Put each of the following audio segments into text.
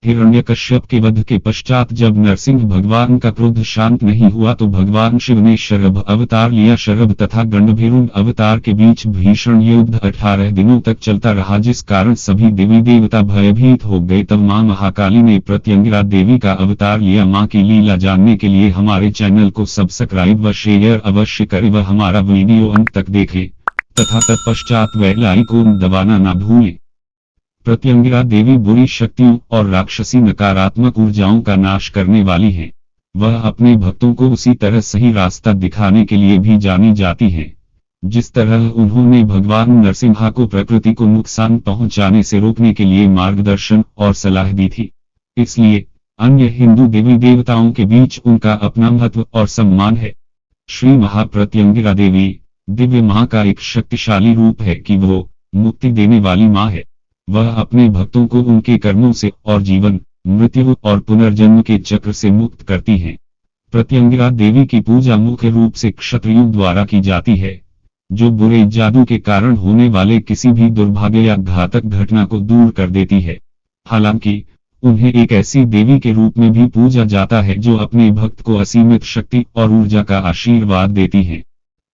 हिरण्यकश्यप के वध के पश्चात जब नरसिंह भगवान का क्रोध शांत नहीं हुआ तो भगवान शिव ने शरभ अवतार लिया। शरभ तथा गंडभीरुंड अवतार के बीच भीषण युद्ध 18 दिनों तक चलता रहा, जिस कारण सभी देवी देवता भयभीत हो गए। तब मां महाकाली ने प्रत्यंगिरा देवी का अवतार लिया। मां की लीला जानने के लिए हमारे चैनल को सब्सक्राइब व शेयर अवश्य करें व हमारा वीडियो अंत तक देखें तथा तत्पश्चात बेल आइकन दबाना ना भूलें। प्रत्यंगिरा देवी बुरी शक्तियों और राक्षसी नकारात्मक ऊर्जाओं का नाश करने वाली है। वह अपने भक्तों को उसी तरह सही रास्ता दिखाने के लिए भी जानी जाती है जिस तरह उन्होंने भगवान नरसिम्हा को प्रकृति को नुकसान पहुंचाने से रोकने के लिए मार्गदर्शन और सलाह दी थी। इसलिए अन्य हिंदू देवी देवताओं के बीच उनका अपना महत्व और सम्मान है। श्री महाप्रत्यंगिरा देवी दिव्य मां का एक शक्तिशाली रूप है कि वो मुक्ति देने वाली मां है। वह अपने भक्तों को उनके कर्मों से और जीवन, मृत्यु और पुनर्जन्म के चक्र से मुक्त करती हैं। प्रत्यंगिरा देवी की पूजा मुख्य रूप से क्षत्रियों द्वारा की जाती है, जो बुरे जादू के कारण होने वाले किसी भी दुर्भाग्य या घातक घटना को दूर कर देती है। हालांकि उन्हें एक ऐसी देवी के रूप में भी पूजा जाता है जो अपने भक्त को असीमित शक्ति और ऊर्जा का आशीर्वाद देती है।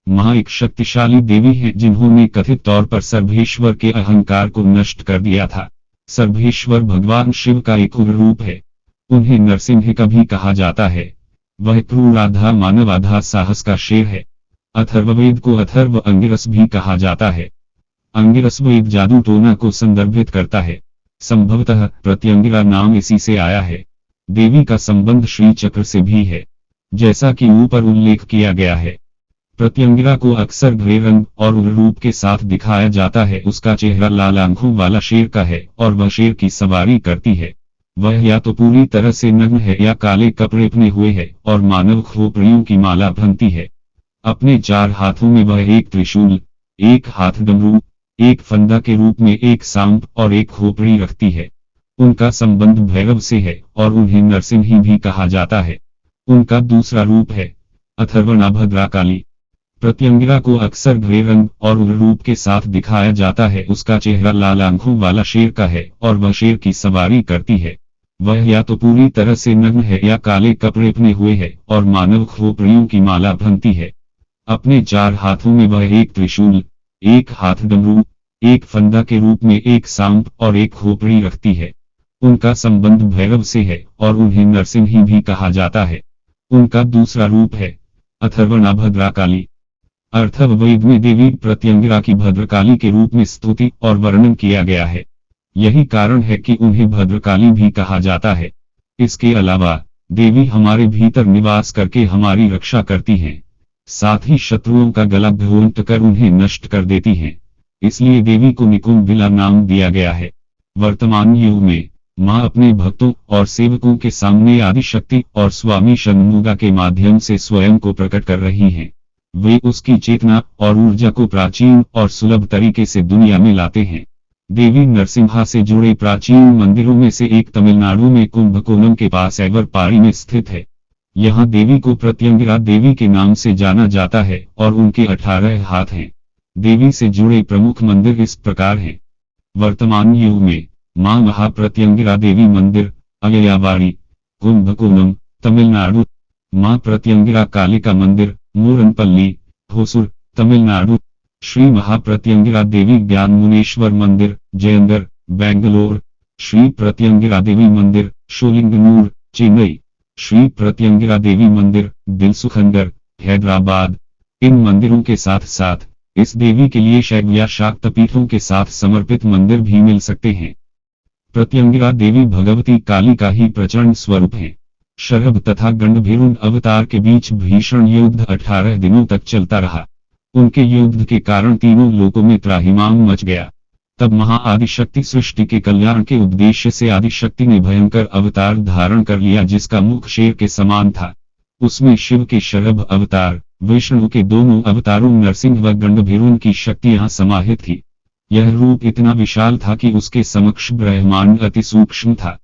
मां एक शक्तिशाली देवी है जिन्होंने कथित तौर पर सर्वेश्वर के अहंकार को नष्ट कर दिया था। सर्वेश्वर भगवान शिव का एक उग्र रूप है। उन्हें नरसिंह का भी कहा जाता है। वह क्रूर आधा मानव आधा साहस का शेर है। अथर्ववेद को अथर्व अंगिरस भी कहा जाता है। अंगिरस वेद जादू टोना को संदर्भित करता है। संभवतः प्रत्यंगिरा नाम इसी से आया है। देवी का संबंध श्री चक्र से भी है, जैसा कि ऊपर उल्लेख किया गया है। प्रत्यंगिरा को अक्सर ग्रे रंग और उग्र रूप के साथ दिखाया जाता है। उसका चेहरा लाल आंखों वाला शेर का है और वह शेर की सवारी करती है। वह या तो पूरी तरह से नग्न है या काले कपड़े पहने हुए है और मानव खोपड़ियों की माला पहनती है। अपने 4 हाथों में वह एक त्रिशूल, एक हाथ डमरू, एक फंदा के रूप में एक सांप और एक खोपड़ी रखती है। उनका संबंध भैरव से है और उन्हें नरसिंही भी कहा जाता है। उनका दूसरा रूप है अथर्वणा भद्राकाली। प्रत्यंगिरा को अक्सर ग्रे रंग और उग्र रूप के साथ दिखाया जाता है। उसका चेहरा लाल आंखों वाला शेर का है और वह शेर की सवारी करती है। वह या तो पूरी तरह से नग्न है या काले कपड़े पहने हुए है और मानव खोपड़ियों की माला पहनती है। अपने 4 हाथों में वह एक त्रिशूल, एक हाथ डमरू, एक फंदा के रूप में एक सांप और एक खोपड़ी रखती है। उनका संबंध भैरव से है और उन्हें नरसिंही भी कहा जाता है। उनका दूसरा रूप है अथर्वणा भद्राकाली। अथर्ववेद में देवी प्रत्यंगिरा की भद्रकाली के रूप में स्तुति और वर्णन किया गया है। यही कारण है कि उन्हें भद्रकाली भी कहा जाता है। इसके अलावा देवी हमारे भीतर निवास करके हमारी रक्षा करती हैं, साथ ही शत्रुओं का गला घोंट कर उन्हें नष्ट कर देती हैं। इसलिए देवी को निकुंभिला नाम दिया गया है। वर्तमान युग में मां अपने भक्तों और सेवकों के सामने आदिशक्ति और स्वामी षण्मुगा के माध्यम से स्वयं को प्रकट कर रही हैं। वे उसकी चेतना और ऊर्जा को प्राचीन और सुलभ तरीके से दुनिया में लाते हैं। देवी नरसिम्हा से जुड़े प्राचीन मंदिरों में से एक तमिलनाडु में कुंभकोणम के पास एवरपाड़ी में स्थित है। यहाँ देवी को प्रत्यंगिरा देवी के नाम से जाना जाता है और उनके 18 हाथ हैं। देवी से जुड़े प्रमुख मंदिर इस प्रकार हैं। वर्तमान युग में मां महाप्रत्यंगिरा देवी मंदिर, अय्यावाड़ी, कुंभकोणम, तमिलनाडु। मां प्रत्यंगिरा कालिका मंदिर, मूरनपल्ली, होसुर, तमिलनाडु। श्री महाप्रत्यंगिरा देवी ज्ञान मुनेश्वर मंदिर, जयंगर, बेंगलोर। श्री प्रत्यंगिरा देवी मंदिर, शोलिंगनूर, चेन्नई। श्री प्रत्यंगिरा देवी मंदिर, दिलसुखनगर, हैदराबाद। इन मंदिरों के साथ साथ इस देवी के लिए शैव या शाक्त पीठों के साथ समर्पित मंदिर भी मिल सकते हैं। प्रत्यंगिरा देवी भगवती काली का ही प्रचंड स्वरूप है। शरभ तथा गंडभीरुंड अवतार के बीच भीषण युद्ध 18 दिनों तक चलता रहा। उनके युद्ध के कारण तीनों लोकों में त्राहिमाम मच गया। तब महाआदिशक्ति सृष्टि के कल्याण के उद्देश्य से आदिशक्ति ने भयंकर अवतार धारण कर लिया, जिसका मुख शेर के समान था। उसमें शिव के शरभ अवतार, विष्णु के दोनों अवतारों नरसिंह व गंडभीरुंड की शक्तियां समाहित थी। यह रूप इतना विशाल था कि उसके समक्ष ब्रह्मांड अति सूक्ष्म था।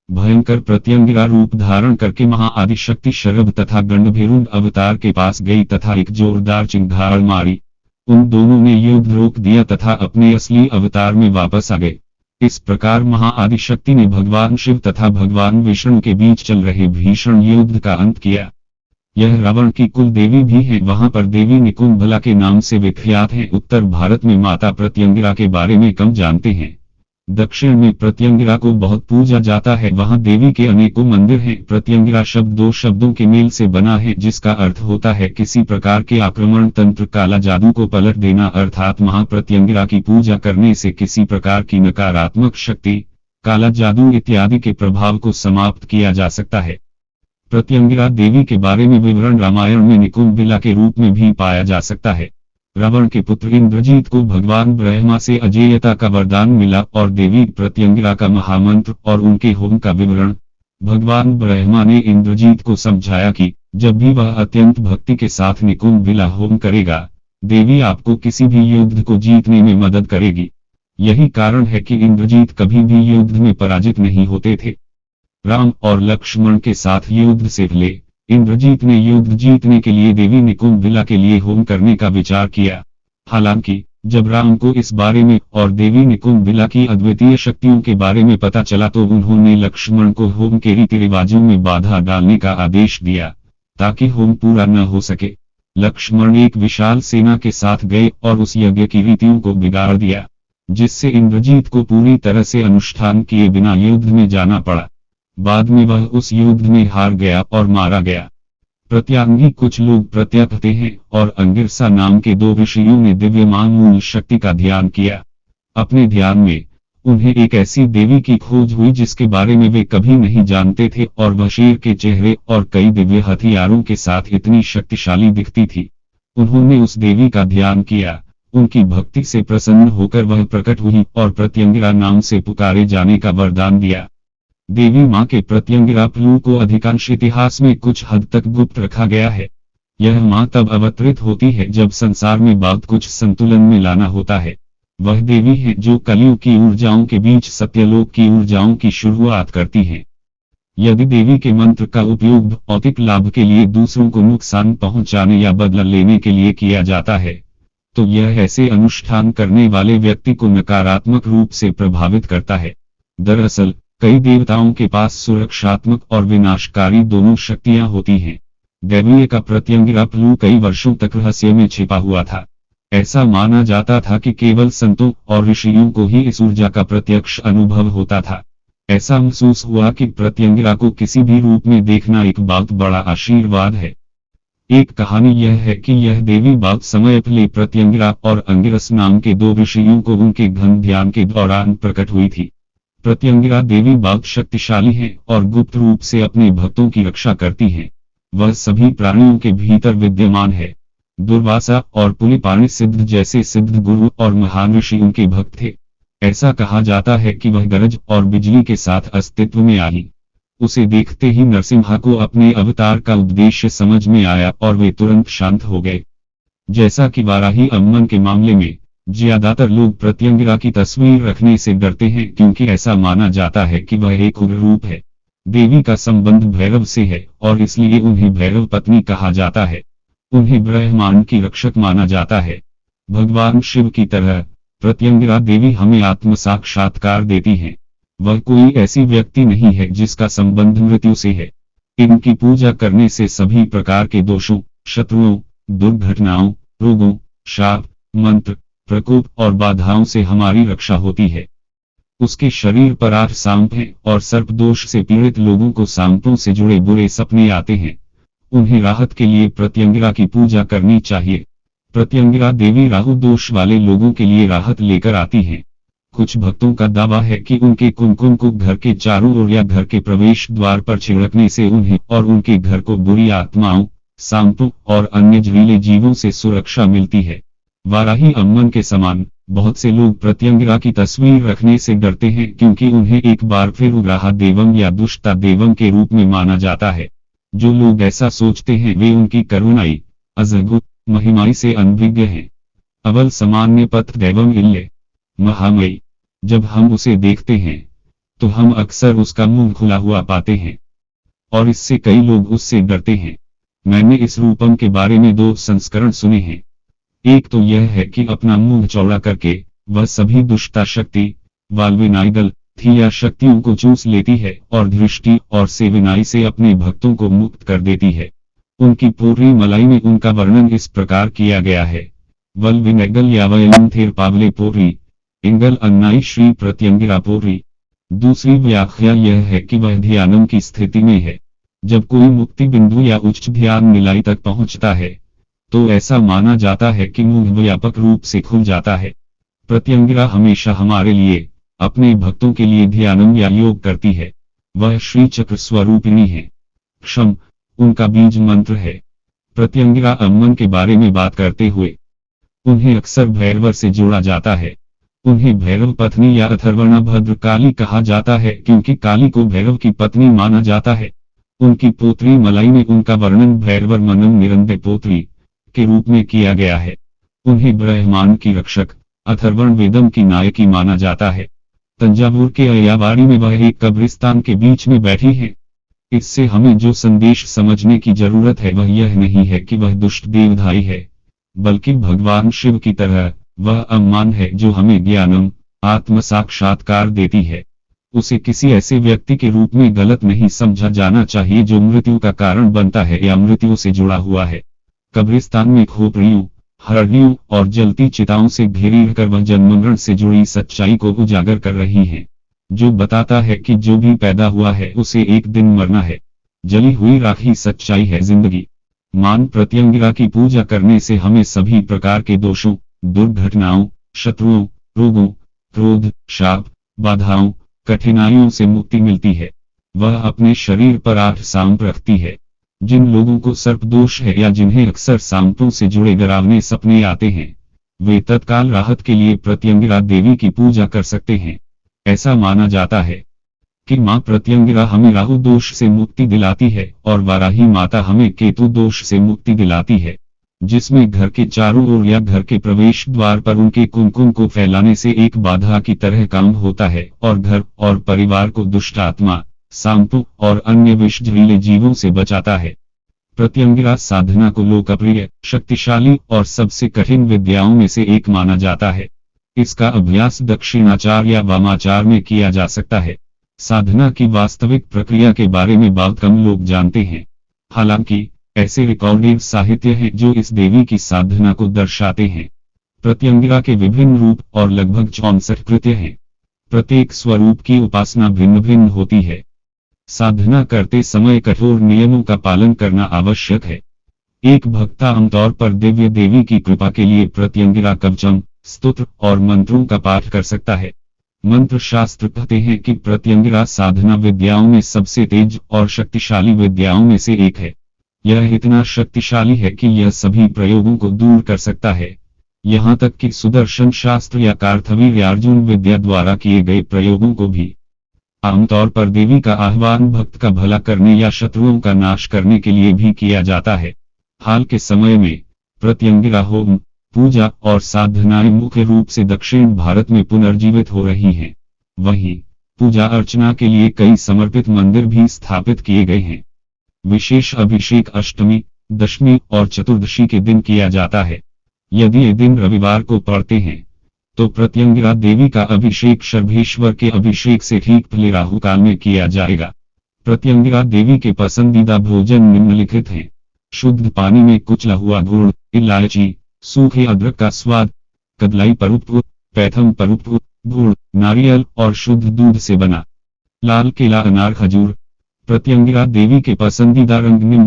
भयंकर प्रत्यंगिरा रूप धारण करके महाआदिशक्ति शरभ तथा गंडभीरुंड अवतार के पास गई तथा एक जोरदार चिंगार मारी। उन दोनों ने युद्ध रोक दिया तथा अपने असली अवतार में वापस आ गए। इस प्रकार महाआदिशक्ति ने भगवान शिव तथा भगवान विष्णु के बीच चल रहे भीषण युद्ध का अंत किया। यह रावण की कुल देवी भी है। वहां पर देवी निकुंभला के नाम से विख्यात है। उत्तर भारत में माता प्रत्यंगिरा के बारे में कम जानते हैं। दक्षिण में प्रत्यंगिरा को बहुत पूजा जाता है। वहां देवी के अनेकों मंदिर हैं। प्रत्यंगिरा शब्द दो शब्दों के मेल से बना है, जिसका अर्थ होता है किसी प्रकार के आक्रमण तंत्र, काला जादू को पलट देना, अर्थात महाप्रत्यंगिरा की पूजा करने से किसी प्रकार की नकारात्मक शक्ति, काला जादू इत्यादि के प्रभाव को समाप्त किया जा सकता है। प्रत्यंगिरा देवी के बारे में विवरण रामायण में निकुंभिला के रूप में भी पाया जा सकता है। रावण के पुत्र इंद्रजीत को भगवान ब्रह्मा से अजेयता का वरदान मिला और देवी प्रत्यंगिरा का महामंत्र और उनके होम का विवरण। भगवान ब्रह्मा ने इंद्रजीत को समझाया कि जब भी वह अत्यंत भक्ति के साथ निकुंभिला होम करेगा, देवी आपको किसी भी युद्ध को जीतने में मदद करेगी। यही कारण है कि इंद्रजीत कभी भी युद्ध में पराजित नहीं होते थे। राम और लक्ष्मण के साथ युद्ध से पहले इंद्रजीत ने युद्ध जीतने के लिए देवी निकुंभिला के लिए होम करने का विचार किया। हालांकि जब राम को इस बारे में और देवी निकुंभिला की अद्वितीय शक्तियों के बारे में पता चला तो उन्होंने लक्ष्मण को होम के रीति रिवाजों में बाधा डालने का आदेश दिया ताकि होम पूरा न हो सके। लक्ष्मण एक विशाल सेना के साथ गए और उस यज्ञ की रीतियों को बिगाड़ दिया, जिससे इंद्रजीत को पूरी तरह से अनुष्ठान किए बिना युद्ध में जाना पड़ा। बाद में वह उस युद्ध में हार गया और मारा गया। प्रत्यांगी कुछ लोग प्रत्यक्ष हैं और अंगिरसा नाम के दो ऋषियों ने दिव्यमान मूल शक्ति का ध्यान किया। अपने ध्यान में उन्हें एक ऐसी देवी की खोज हुई जिसके बारे में वे कभी नहीं जानते थे और वह शेर के चेहरे और कई दिव्य हथियारों के साथ इतनी शक्तिशाली दिखती थी। उन्होंने उस देवी का ध्यान किया। उनकी भक्ति से प्रसन्न होकर वह प्रकट हुई और प्रत्यंगिरा नाम से पुकारे जाने का वरदान दिया। देवी मां के प्रत्यंगिरा पलू को अधिकांश इतिहास में कुछ हद तक गुप्त रखा गया है। यह मां तब अवतरित होती है जब संसार में बहुत कुछ संतुलन में लाना होता है। वह देवी है जो कलयुग की ऊर्जाओं के बीच सत्यलोक की ऊर्जाओं की शुरुआत करती है। यदि देवी के मंत्र का उपयोग भौतिक लाभ के लिए, दूसरों को नुकसान पहुंचाने या बदला लेने के लिए किया जाता है, तो यह ऐसे अनुष्ठान करने वाले व्यक्ति को नकारात्मक रूप से प्रभावित करता है। दरअसल कई देवताओं के पास सुरक्षात्मक और विनाशकारी दोनों शक्तियां होती हैं। दैवीय का प्रत्यंगिरा पलू कई वर्षों तक रहस्य में छिपा हुआ था। ऐसा माना जाता था कि केवल संतों और ऋषियों को ही इस ऊर्जा का प्रत्यक्ष अनुभव होता था। ऐसा महसूस हुआ कि प्रत्यंगिरा को किसी भी रूप में देखना एक बहुत बड़ा आशीर्वाद है। एक कहानी यह है कि यह देवी बहुत समय पहले प्रत्यंगिरा और अंगिरस नाम के दो ऋषियों को उनके घन ध्यान के दौरान प्रकट हुई थी। प्रत्यंगिरा देवी बहुत शक्तिशाली है और गुप्त रूप से अपने भक्तों की रक्षा करती है। वह सभी प्राणियों के भीतर विद्यमान है। दुर्वासा और पुलिपाणि सिद्ध जैसे सिद्ध गुरु और महान ऋषि उनके भक्त थे। ऐसा कहा जाता है कि वह गरज और बिजली के साथ अस्तित्व में आई। उसे देखते ही नरसिम्हा को अपने अवतार का उद्देश्य समझ में आया और वे तुरंत शांत हो गए। जैसा कि वाराही अम्मन के मामले में ज्यादातर लोग प्रत्यंगिरा की तस्वीर रखने से डरते हैं क्योंकि ऐसा माना जाता है कि वह एक उग्र रूप है। देवी का संबंध भैरव से है और इसलिए उन्हें भैरव पत्नी कहा जाता है। उन्हें ब्रह्मांड की रक्षक माना जाता है। भगवान शिव की तरह प्रत्यंगिरा देवी हमें आत्म साक्षात्कार देती हैं। वह कोई ऐसी व्यक्ति नहीं है जिसका संबंध मृत्यु से है। इनकी पूजा करने से सभी प्रकार के दोषों, शत्रुओं, दुर्घटनाओं, रोगों, शाप, मंत्र, प्रकोप और बाधाओं से हमारी रक्षा होती है। उसके शरीर पर 8 सांप हैं और सर्प दोष से पीड़ित लोगों को सांपों से जुड़े बुरे सपने आते हैं। उन्हें राहत के लिए प्रत्यंगिरा की पूजा करनी चाहिए। प्रत्यंगिरा देवी राहु दोष वाले लोगों के लिए राहत लेकर आती हैं। कुछ भक्तों का दावा है कि उनके कुमकुम को घर के चारों ओर या घर के प्रवेश द्वार पर छिड़कने से उन्हें और उनके घर को बुरी आत्माओं, सांपों और अन्य जहरीले जीवों से सुरक्षा मिलती है। वाराही अम्मन के समान बहुत से लोग प्रत्यंगिरा की तस्वीर रखने से डरते हैं क्योंकि उन्हें एक बार फिर उग्राहा देवम या दुष्टा देवम के रूप में माना जाता है। जो लोग ऐसा सोचते हैं वे उनकी करुणाई, अजगुत महिमाई से अनभिज्ञ हैं। अवल सामान्य पथ दैवम इल्ले महामयी। जब हम उसे देखते हैं तो हम अक्सर उसका मुंह खुला हुआ पाते हैं और इससे कई लोग उससे डरते हैं। मैंने इस रूपम के बारे में 2 संस्करण सुने हैं। एक तो यह है कि अपना मुंह चौड़ा करके वह सभी दुष्टा शक्ति, वाल्विनाइगल थी या शक्तियों को चूस लेती है और दृष्टि और सेविनाई से अपने भक्तों को मुक्त कर देती है। उनकी पूरी मलाई में उनका वर्णन इस प्रकार किया गया है। वल्विनेगल यावयम थेर पावले पोरी इंगल अन्नाई श्री प्रत्यंगिरा पोरी। दूसरी व्याख्या यह है कि वह ध्यानम की स्थिति में है। जब कोई मुक्ति बिंदु या उच्च ध्यान निलाई तक पहुंचता है तो ऐसा माना जाता है कि मुंह व्यापक रूप से खुल जाता है। प्रत्यंगिरा हमेशा हमारे लिए, अपने भक्तों के लिए ध्यानम या योग करती है। वह श्री चक्र स्वरूपिणी है। क्षम उनका बीज मंत्र है। प्रत्यंगिरा अम्मन के बारे में बात करते हुए उन्हें अक्सर भैरवर से जोड़ा जाता है। उन्हें भैरव पत्नी या अथर्वणा भद्र काली कहा जाता है क्योंकि काली को भैरव की पत्नी माना जाता है। उनकी पोत्री मलाई में उनका वर्णन भैरवर मनम निरंदे पोत्री के रूप में किया गया है। उन्हें ब्रह्मांड की रक्षक, अथर्वण वेदम की नायकी माना जाता है। तंजावुर के अय्यावाड़ी में वह एक कब्रिस्तान के बीच में बैठी है। इससे हमें जो संदेश समझने की जरूरत है वह यह नहीं है कि वह दुष्ट देवधाई है, बल्कि भगवान शिव की तरह वह अम्मान है जो हमें ज्ञानम, आत्म साक्षात्कार देती है। उसे किसी ऐसे व्यक्ति के रूप में गलत नहीं समझा जाना चाहिए जो मृत्यु का कारण बनता है या मृत्यु से जुड़ा हुआ है। कब्रिस्तान में खोपड़ियों, हड्डियों और जलती चिताओं से घिरी रहकर वह जन्म मरण से जुड़ी सच्चाई को उजागर कर रही हैं, जो बताता है कि जो भी पैदा हुआ है उसे एक दिन मरना है। जली हुई राख ही सच्चाई है जिंदगी। मान प्रत्यंगिरा की पूजा करने से हमें सभी प्रकार के दोषों, दुर्घटनाओं, शत्रुओं, रोगों, क्रोध, शाप, बाधाओं, कठिनाइयों से मुक्ति मिलती है। वह अपने शरीर पर 8 सांप रखती है। जिन लोगों को सर्प दोष है या जिन्हें अक्सर सांपों से जुड़े डरावने सपने आते हैं, वे तत्काल राहत के लिए प्रत्यंगिरा देवी की पूजा कर सकते हैं। ऐसा माना जाता है कि मां प्रत्यंगिरा हमें राहु दोष से मुक्ति दिलाती है और वाराही माता हमें केतु दोष से मुक्ति दिलाती है, जिसमें घर के चारों ओर या घर के प्रवेश द्वार पर उनके कुमकुम को फैलाने से एक बाधा की तरह काम होता है और घर और परिवार को दुष्ट आत्मा, सांपों और अन्य विषजहरीले जीवों से बचाता है। प्रत्यंगिरा साधना को लोकप्रिय, शक्तिशाली और सबसे कठिन विद्याओं में से एक माना जाता है। इसका अभ्यास दक्षिणाचार या वामाचार में किया जा सकता है। साधना की वास्तविक प्रक्रिया के बारे में बहुत कम लोग जानते हैं। हालांकि ऐसे रिकॉर्डेड साहित्य हैं जो इस देवी की साधना को दर्शाते हैं। प्रत्यंगिरा के विभिन्न रूप और लगभग 64 कृत्य हैं। प्रत्येक स्वरूप की उपासना भिन्न भिन्न होती है। साधना करते समय कठोर नियमों का पालन करना आवश्यक है। एक भक्ता आमतौर पर दिव्य देवी की कृपा के लिए प्रत्यंगिरा कवचम, स्तोत्र और मंत्रों का पाठ कर सकता है। मंत्र शास्त्र कहते हैं कि प्रत्यंगिरा साधना विद्याओं में सबसे तेज और शक्तिशाली विद्याओं में से एक है। यह इतना शक्तिशाली है कि यह सभी प्रयोगों को दूर कर सकता है, यहाँ तक कि सुदर्शन शास्त्र या कार्तवीर्य या अर्जुन विद्या द्वारा किए गए प्रयोगों को भी। आमतौर पर देवी का आह्वान भक्त का भला करने या शत्रुओं का नाश करने के लिए भी किया जाता है। हाल के समय में प्रत्यंगिरा होम, पूजा और साधनाएं मुख्य रूप से दक्षिण भारत में पुनर्जीवित हो रही हैं। वहीं पूजा अर्चना के लिए कई समर्पित मंदिर भी स्थापित किए गए हैं। विशेष अभिषेक अष्टमी, दशमी और चतुर्दशी के दिन किया जाता है। यदि ये दिन रविवार को पड़ते हैं तो प्रत्यंगिरा देवी का अभिषेक शर्भेश्वर के अभिषेक से ठीक पहले राहु काल में किया जाएगा। प्रत्यंगिरा देवी के पसंदीदा भोजन निम्नलिखित हैं। शुद्ध पानी में कुचला हुआ गुड़, इलायची, सूखे अदरक का स्वाद, कदलाई परुप, पैथम परुप, गुड़, नारियल और शुद्ध दूध से बना लाल केला, अनार, खजूर। प्रत्यंगिरा देवी के पसंदीदा रंग निम्न